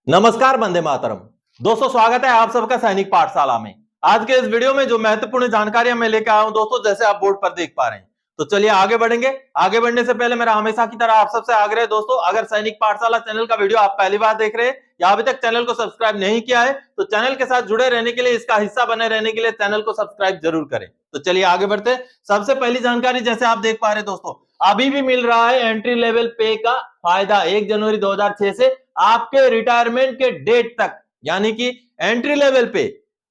नमस्कार, वंदे मातरम। दोस्तों, स्वागत है आप सबका सैनिक पाठशाला में। आज के इस वीडियो में जो महत्वपूर्ण जानकारियां मैं लेकर आया हूं दोस्तों, जैसे आप बोर्ड पर देख पा रहे हैं। तो चलिए आगे बढ़ेंगे। आगे बढ़ने से पहले मेरा हमेशा की तरह आप सबसे आग्रह है दोस्तों, अगर सैनिक पाठशाला चैनल का वीडियो आप पहली बार देख रहे हैं या अभी तक चैनल को सब्सक्राइब नहीं किया है तो चैनल के साथ जुड़े रहने के लिए, इसका हिस्सा बने रहने के लिए चैनल को सब्सक्राइब जरूर करें। तो चलिए आगे बढ़ते हैं। सबसे पहली जानकारी, जैसे आप देख पा रहे हैं दोस्तों, अभी भी मिल रहा है एंट्री लेवल पे का फायदा 1 जनवरी 2006 से आपके रिटायरमेंट के डेट तक, यानी कि एंट्री लेवल पे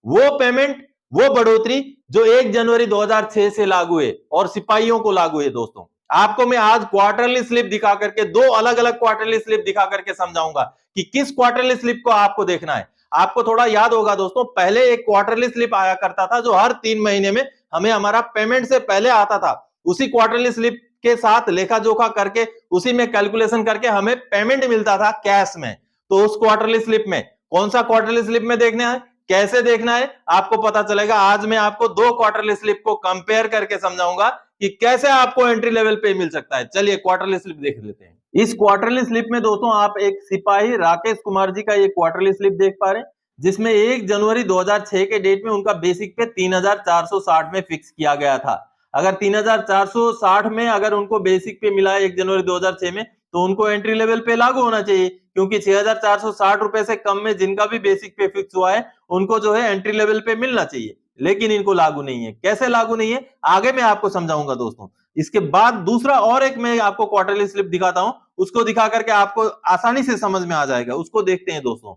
वो पेमेंट, वो बढ़ोतरी जो 1 जनवरी 2006 से लागू है और सिपाहियों को लागू है। दोस्तों, आपको मैं आज क्वार्टरली स्लिप दिखा करके, दो अलग अलग क्वार्टरली स्लिप दिखा करके समझाऊंगा कि किस क्वार्टरली स्लिप को आपको देखना है। आपको थोड़ा याद होगा दोस्तों, पहले एक क्वार्टरली स्लिप आया करता था जो हर 3 महीने में हमें हमारा पेमेंट से पहले आता था। उसी क्वार्टरली स्लिप के साथ लेखा जोखा करके, उसी में कैलकुलेशन करके हमें पेमेंट मिलता था कैश में। तो उस क्वार्टरली स्लिप में कौन सा क्वार्टरली स्लिप में देखना है, कैसे देखना है, आपको पता चलेगा। आज मैं आपको दो क्वार्टरली स्लिप को कंपेयर करके समझाऊंगा कि कैसे आपको एंट्री लेवल पे मिल सकता है। चलिए क्वार्टरली स्लिप देख लेते हैं। इस क्वार्टरली स्लिप में दोस्तों आप एक सिपाही राकेश कुमार जी का ये क्वार्टरली स्लिप देख पा रहे हैं, जिसमें 1 जनवरी 2006 के डेट में उनका बेसिक पे 3460 में फिक्स किया गया था। अगर 3460 में अगर उनको बेसिक पे मिला है 1 जनवरी 2006 में, तो उनको एंट्री लेवल पे लागू होना चाहिए, क्योंकि 6460 रुपए से कम में जिनका भी बेसिक पे फिक्स हुआ है उनको जो है एंट्री लेवल पे मिलना चाहिए। लेकिन इनको लागू नहीं है। कैसे लागू नहीं है आगे मैं आपको समझाऊंगा दोस्तों। इसके बाद दूसरा और एक मैं आपको क्वार्टरली स्लिप दिखाता हूं, उसको दिखा करके आपको आसानी से समझ में आ जाएगा। उसको देखते हैं दोस्तों।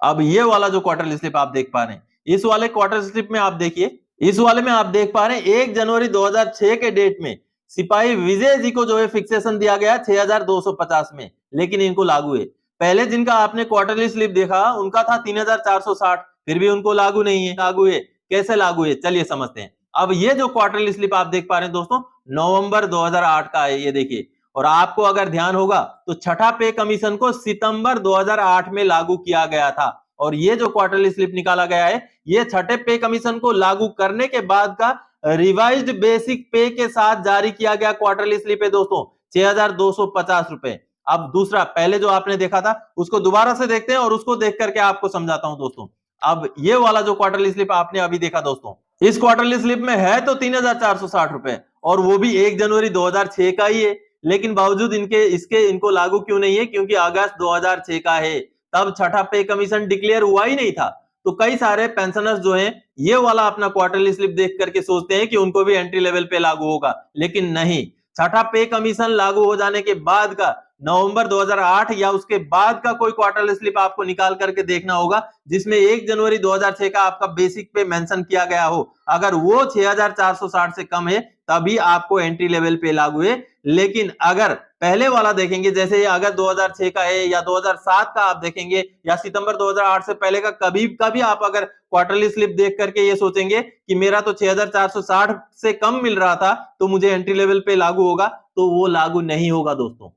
अब ये वाला जो क्वार्टरली स्लिप आप देख पा रहे हैं, इस वाले क्वार्टर स्लिप में आप देखिए, इस वाले में आप देख पा रहे हैं 1 जनवरी 2006 के डेट में सिपाही विजय जी को जो है फिक्सेशन दिया गया 6250 में, लेकिन इनको लागू है। पहले जिनका आपने क्वार्टरली स्लिप देखा उनका था 3460, फिर भी उनको लागू नहीं है। लागू है, कैसे लागू है चलिए समझते हैं। अब ये जो क्वार्टरली स्लिप आप देख पा रहे हैं दोस्तों, नवंबर 2008 का है, ये देखिए। और आपको अगर ध्यान होगा तो छठा पे कमीशन को सितंबर 2008 में लागू किया गया था, और ये जो क्वार्टरली स्लिप निकाला गया है ये छठे पे कमीशन को लागू करने के बाद का रिवाइज्ड बेसिक पे के साथ जारी किया गया क्वार्टरली स्लिप है दोस्तों, 6250 रुपए। अब दूसरा, पहले जो आपने देखा था उसको दोबारा से देखते हैं और उसको देख करके आपको समझाता हूं दोस्तों। अब ये वाला जो क्वार्टरली स्लिप आपने अभी देखा दोस्तों, इस क्वार्टरली स्लिप में है तो 3460 रुपए, और वो भी 1 जनवरी 2006 का ही है। लेकिन बावजूद इनको लागू क्यों नहीं है, क्योंकि अगस्त 2006 का है, तब छठा पे कमीशन डिक्लेयर हुआ ही नहीं था। तो कई सारे पेंशनर्स जो हैं ये वाला अपना क्वार्टरली स्लिप देख करके सोचते हैं कि उनको भी एंट्री लेवल पे लागू होगा, लेकिन नहीं। छठा पे कमीशन लागू हो जाने के बाद का नवंबर 2008 या उसके बाद का कोई क्वार्टरली स्लिप आपको निकाल करके देखना होगा जिसमें 1 जनवरी 2006 का आपका बेसिक पे मेंशन किया गया हो। अगर वो 6460 से कम है तभी आपको एंट्री लेवल पे लागू है। लेकिन अगर पहले वाला देखेंगे, जैसे ये अगर 2006 का है या 2007 का आप देखेंगे या सितंबर 2008 से पहले का कभी कभी आप अगर क्वार्टरली स्लिप देख करके ये सोचेंगे कि मेरा तो 6460 से कम मिल रहा था तो मुझे एंट्री लेवल पे लागू होगा, तो वो लागू नहीं होगा दोस्तों।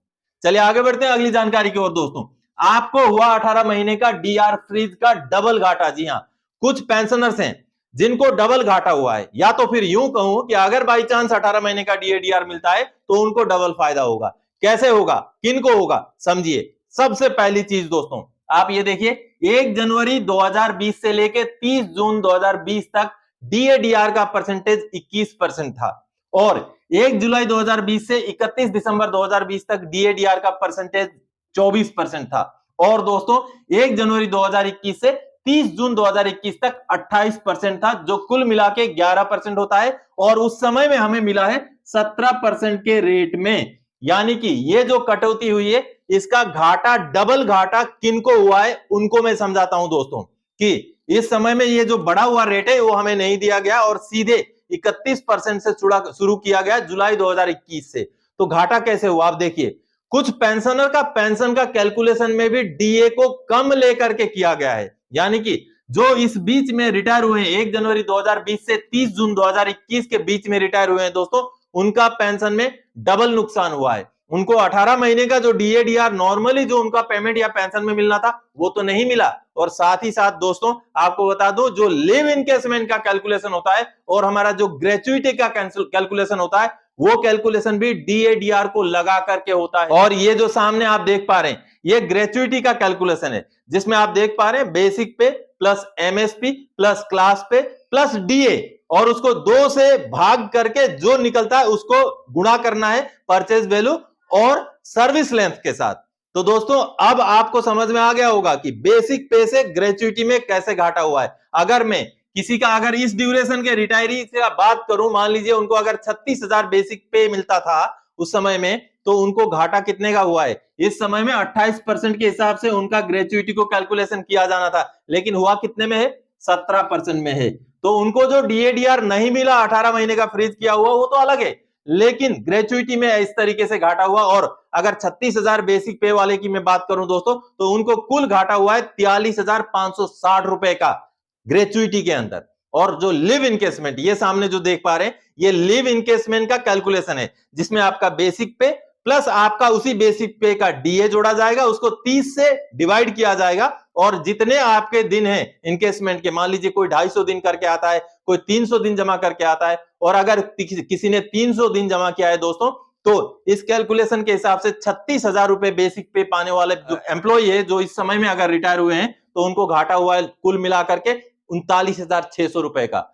चलिए आगे बढ़ते हैं अगली जानकारी की ओर दोस्तों। आपको हुआ 18 महीने का डीआर फ्रीज का डबल घाटा। जी हाँ, कुछ पेंशनर्स हैं जिनको डबल घाटा हुआ है, या तो फिर यूं कहूं कि अगर बाई चांस 18 महीने का डीएडीआर मिलता है तो उनको डबल फायदा होगा। कैसे होगा, किनको होगा, समझिए। सबसे पहली चीज दोस्तों, आप ये देखिए, 1 जनवरी 2020 से लेके 30 जून 2020 तक डीएडीआर का परसेंटेज 21% था, और 1 जुलाई 2020 से 31 दिसंबर 2020 तक डीएडीआर का परसेंटेज 24% था। और दोस्तों 1 जनवरी 2021 से 30 जून 2021 तक 28% था, जो कुल मिला के 11% होता है, और उस समय में हमें मिला है 17% के रेट में। यानी कि ये जो कटौती हुई है इसका घाटा, डबल घाटा किनको हुआ है उनको मैं समझाता हूं दोस्तों, कि इस समय में ये जो बढ़ा हुआ रेट है वो हमें नहीं दिया गया और सीधे 31% से शुरू किया गया जुलाई 2021 से। तो घाटा कैसे हुआ आप देखिए, कुछ पेंशनर का पेंशन का कैलकुलेशन में भी डीए को कम लेकर के किया गया है। यानी कि जो इस बीच में रिटायर हुए हैं 1 जनवरी 2020 से 30 जून 2021 के बीच में रिटायर हुए हैं दोस्तों, उनका पेंशन में डबल नुकसान हुआ है। उनको 18 महीने का जो डीएडीआर नॉर्मली जो उनका पेमेंट या पेंशन में मिलना था वो तो नहीं मिला, और साथ ही साथ दोस्तों आपको बता दो, जो लिव इनकेसमेंट का कैलकुलेशन होता है और हमारा जो ग्रेचुइटी का कैलकुलेशन होता है वो कैलकुलेशन भी DADR को लगा करके होता है। और ये जो सामने आप देख पा रहे हैं ये ग्रेच्युइटी का कैलकुलेशन है, जिसमें आप देख पा रहे हैं बेसिक पे प्लस MSP प्लस क्लास पे प्लस DA, और उसको 2 से भाग करके जो निकलता है उसको गुणा करना है परचेज वैल्यू और सर्विस लेंथ के साथ। तो दोस्तों अब आपको समझ में आ गया होगा कि बेसिक पे से ग्रेच्युइटी में कैसे घाटा हुआ है। अगर मैं किसी का अगर इस ड्यूरेशन के रिटायरी से बात करूं, मान लीजिए उनको अगर 36,000 बेसिक पे मिलता था उस समय में, तो उनको घाटा कितने का हुआ है इस समय में? 28% के हिसाब से उनका ग्रेच्युइटी को कैलकुलेशन किया जाना था, लेकिन हुआ कितने में है? 17% में है। तो उनको जो DADR नहीं मिला 18 महीने का फ्रीज किया हुआ वो तो अलग है, लेकिन ग्रेच्युइटी में इस तरीके से घाटा हुआ। और अगर 36,000 बेसिक पे वाले की मैं बात करूं दोस्तों, तो उनको कुल घाटा हुआ है 43,560 रुपए का ग्रेच्युइटी के अंदर। और जो लिव इनकेसमेंट ये सामने जो देख पा रहे हैं, ये लिव इनकेसमेंट का कैलकुलेशन है, जिसमें आपका बेसिक पे प्लस आपका उसी बेसिक पे का DA जोड़ा जाएगा, उसको 30 से डिवाइड किया जाएगा, और जितने आपके दिन हैं इनकेसमेंट के, मान लीजिए कोई 250 दिन करके आता है, कोई 300 दिन जमा करके आता है, और अगर किसी ने 300 दिन जमा किया है दोस्तों, तो इस कैलकुलेशन के हिसाब से 36,000 रुपए बेसिक पे पाने वाले जो एम्प्लॉय है, जो इस समय में अगर रिटायर हुए हैं, तो उनको घाटा हुआ है कुल मिलाकर के 39,600 रुपए का,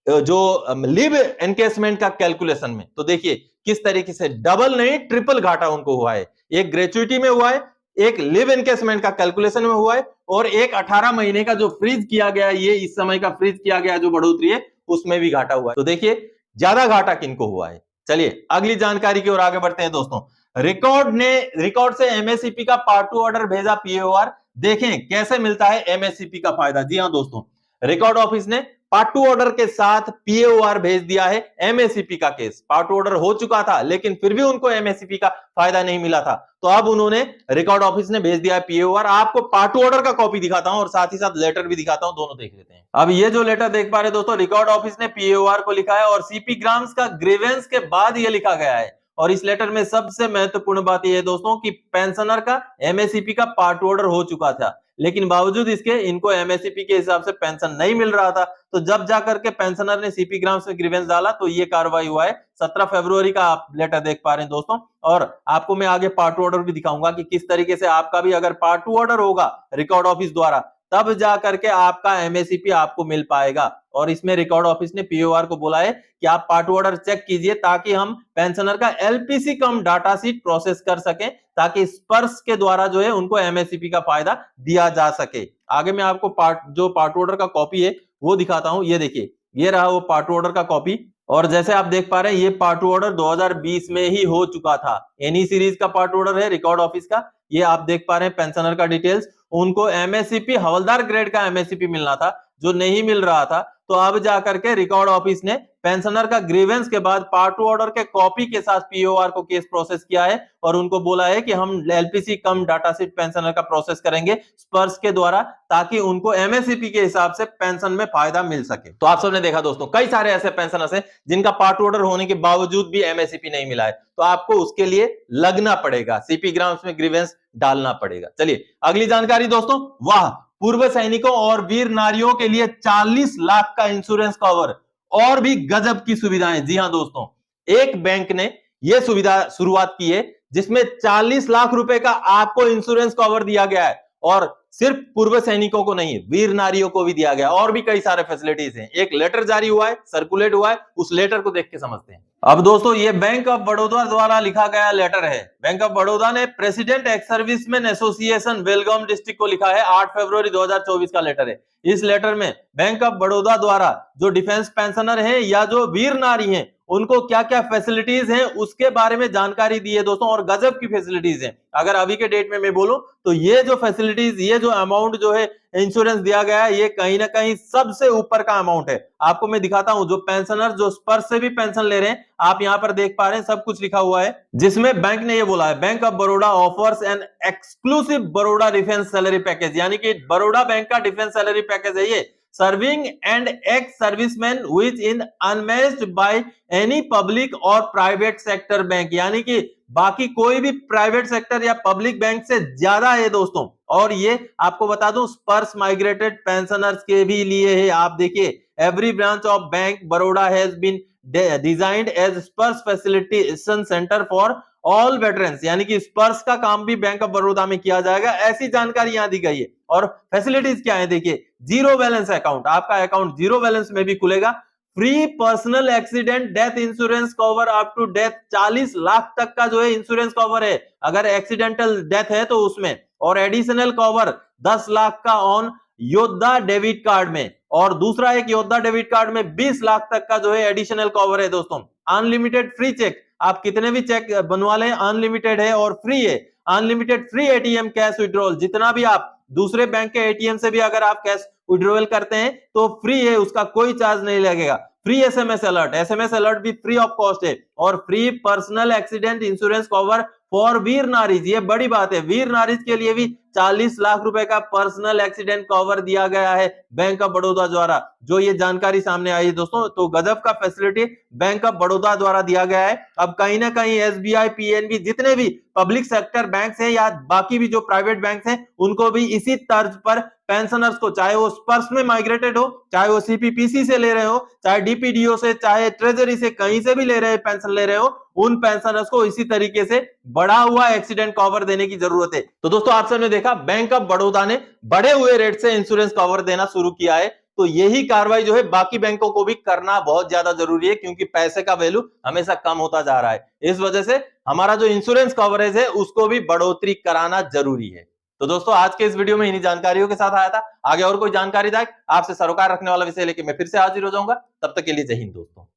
जो लिव एनकेसमेंट का कैलकुलेशन में। तो देखिए किस तरीके से डबल नहीं ट्रिपल घाटा उनको हुआ है। एक ग्रेच्युइटी में हुआ है, एक लिव एनकेसमेंट का कैलकुलेशन में हुआ है, और एक 18 महीने का जो फ्रीज किया गया, ये इस समय का फ्रीज किया गया जो बढ़ोतरी है, उसमें भी घाटा हुआ है। तो देखिए ज्यादा घाटा किनको हुआ है। चलिए अगली जानकारी की ओर आगे बढ़ते हैं दोस्तों। रिकॉर्ड से MSCP का पार्ट 2 ऑर्डर भेजा PAOR, देखें कैसे मिलता है MSCP का फायदा। जी हां दोस्तों, रिकॉर्ड ऑफिस ने पार्ट 2 ऑर्डर के साथ PAOR भेज दिया है। MSCP का केस पार्ट 2 ऑर्डर हो चुका था, लेकिन फिर भी उनको MSCP का फायदा नहीं मिला था, तो अब उन्होंने रिकॉर्ड ऑफिस ने भेज दिया है PAOR। आपको पार्ट 2 ऑर्डर का कॉपी दिखाता हूं और साथ ही साथ लेटर भी दिखाता हूं, दोनों देख लेते हैं। अब ये जो लेटर देख पा रहे दोस्तों, रिकॉर्ड ऑफिस ने PAOR को लिखा है, और CP ग्राम्स का ग्रीवेंस के बाद ये लिखा गया है। और इस लेटर में सबसे महत्वपूर्ण बात यह है दोस्तों कि पेंशनर का MSCP का पार्ट 2 ऑर्डर हो चुका था, लेकिन बावजूद इसके इनको MSCP के हिसाब से पेंशन नहीं मिल रहा था। तो जब जाकर के पेंशनर ने CP ग्राम्स में ग्रीवेंस डाला, तो ये कार्रवाई हुआ है। 17 फरवरी का आप लेटर देख पा रहे हैं दोस्तों, और आपको मैं आगे पार्ट 2 ऑर्डर भी दिखाऊंगा कि किस तरीके से आपका भी अगर पार्ट 2 ऑर्डर होगा रिकॉर्ड ऑफिस द्वारा, तब जाकर के आपका MSCP आपको मिल पाएगा। और इसमें रिकॉर्ड ऑफिस ने PAOR को बोला है कि आप पार्ट 2 ऑर्डर चेक कीजिए, ताकि हम पेंशनर का LPC कम डाटा शीट प्रोसेस कर सकें, ताकि स्पर्श के द्वारा जो है उनको MSCP का फायदा दिया जा सके। आगे मैं आपको पार्ट ऑर्डर का कॉपी है वो दिखाता हूं। ये देखिए, ये रहा वो पार्ट ऑर्डर का कॉपी, और जैसे आप देख पा रहे हैं ये पार्ट ऑर्डर 2020 में ही हो चुका था। एनी सीरीज का पार्ट ऑर्डर है रिकॉर्ड ऑफिस का। ये आप देख पा रहे हैं पेंशनर का डिटेल्स, उनको MSCP हवलदार ग्रेड का MSCP मिलना था, जो नहीं मिल रहा था। तो अब जाकर के रिकॉर्ड ऑफिस ने पेंशनर का ग्रीवेंस के बाद पार्ट 2 ऑर्डर के कॉपी के साथ PAOR को केस प्रोसेस किया है, और उनको बोला है कि हम LPC कम डाटा शीट पेंशनर का प्रोसेस करेंगे स्पर्श के द्वारा, ताकि उनको MSCP के हिसाब से पेंशन में फायदा मिल सके। तो आप सबने देखा दोस्तों, कई सारे ऐसे पेंशनर्स हैं जिनका पार्ट ऑर्डर होने के बावजूद भी MSCP नहीं मिला है, तो आपको उसके लिए लगना पड़ेगा, CP ग्राम्स में ग्रीवेंस डालना पड़ेगा। चलिए अगली जानकारी दोस्तों, वाह, पूर्व सैनिकों और वीर नारियों के लिए 40 लाख का इंश्योरेंस कवर और भी गजब की सुविधाएं। जी हां दोस्तों, एक बैंक ने यह सुविधा शुरुआत की है, जिसमें 40 लाख रुपए का आपको इंश्योरेंस कवर दिया गया है, और सिर्फ पूर्व सैनिकों को नहीं, वीर नारियों को भी दिया गया। और भी कई सारे फैसिलिटीज हैं। एक लेटर जारी हुआ है, सर्कुलेट हुआ है, उस लेटर को देख के समझते हैं। अब दोस्तों, ये बैंक ऑफ बड़ौदा द्वारा लिखा गया लेटर है। बैंक ऑफ बड़ौदा ने प्रेसिडेंट एक्स सर्विसमैन एसोसिएशन बेलगाम डिस्ट्रिक्ट को लिखा है। 8 फरवरी 2024 का लेटर है। इस लेटर में बैंक ऑफ बड़ौदा द्वारा जो डिफेंस पेंशनर हैं या जो वीर नारी हैं, उनको क्या क्या फैसिलिटीज हैं उसके बारे में जानकारी दी है दोस्तों, और गजब की फैसिलिटीज हैं। अगर अभी के डेट में मैं बोलूं तो ये जो फैसिलिटीज, ये जो अमाउंट जो है इंश्योरेंस दिया गया है, ये कहीं ना कहीं सबसे ऊपर का अमाउंट है। आपको मैं दिखाता हूं, जो पेंशनर जो स्पर्श से भी पेंशन ले रहे हैं, आप यहां पर देख पा रहे हैं सब कुछ लिखा हुआ है, जिसमें बैंक ने ये बोला है, bank of Baroda offers an exclusive Baroda defence salary package, यानी कि बड़ौदा बैंक का डिफेंस सैलरी पैकेज है ये। Serving and ex serviceman which in unmatched by any public और प्राइवेट सेक्टर बैंक, यानी कि बाकी कोई भी प्राइवेट सेक्टर या पब्लिक बैंक से ज्यादा है दोस्तों। और ये आपको बता दूं, स्पर्श माइग्रेटेड पेंशनर्स के भी लिए है। आप देखिए, every branch of bank Baroda has been designed as Sparsh facilitation centre for all veterans, यानी कि स्पर्श का काम भी बैंक ऑफ बड़ौदा में किया जाएगा, ऐसी जानकारी यहां दी गई है। और फैसिलिटीज क्या है देखिए, जीरो बैलेंस अकाउंट, आपका अकाउंट जीरो बैलेंस में भी खुलेगा। Free personal accident death insurance cover up to death, 40 lakh तक का जो है इंश्योरेंस कवर है अगर एक्सीडेंटल डेथ है तो उसमें, और एडिशनल कवर 10 लाख का ऑन योद्धा डेबिट कार्ड में, और दूसरा एक योद्धा डेबिट कार्ड में 20 लाख तक का जो है एडिशनल कवर है दोस्तों। अनलिमिटेड फ्री चेक, आप कितने भी चेक बनवा लें, अनलिमिटेड है और फ्री है। Unlimited free ATM cash withdrawal, जितना भी आप दूसरे बैंक के एटीएम से भी अगर आप कैश विड्रॉल करते हैं तो फ्री है, उसका कोई चार्ज नहीं लगेगा। Free SMS alert, SMS alert भी फ्री ऑफ कॉस्ट है। और free personal accident insurance cover for वीर नारीज, ये बड़ी बात है, वीर नारीज के लिए भी 40 लाख रुपए का पर्सनल एक्सीडेंट कवर दिया गया है बैंक ऑफ बड़ौदा द्वारा। जो ये जानकारी सामने आई है दोस्तों, तो गजब का फैसिलिटी बैंक ऑफ बड़ौदा द्वारा दिया गया है। अब कहीं ना कहीं एसबीआई, पीएनबी, जितने भी पब्लिक सेक्टर बैंक हैं या बाकी भी जो प्राइवेट बैंक हैं, उनको भी इसी तर्ज पर पेंशनर्स को, चाहे वो स्पर्श में माइग्रेटेड हो, चाहे वो सीपीपीसी से ले रहे हो, चाहे डीपीडीओ से, चाहे ट्रेजरी से, कहीं से भी ले रहे हैं, पेंशन ले रहे हो, उन पेंशनर्स को इसी तरीके से बढ़ा हुआ एक्सीडेंट कवर देने की जरूरत है। तो दोस्तों आप सबने देखा, बैंक ऑफ बड़ौदा ने बढ़े हुए रेट से इंश्योरेंस कवर देना शुरू किया है। तो यही कार्रवाई जो है बाकी बैंकों को भी करना बहुत ज्यादा जरूरी है, क्योंकि पैसे का वैल्यू हमेशा कम होता जा रहा है। इस वजह से हमारा जो इंश्योरेंस कवरेज है उसको भी बढ़ोतरी कराना जरूरी है। तो दोस्तों आज के इस वीडियो में इन्हीं जानकारियों के साथ आया था। आगे और कोई जानकारी आपसे सरोकार रखने वाला विषय लेके मैं फिर से हाजिर हो जाऊंगा। तब तक के लिए जय हिंद दोस्तों।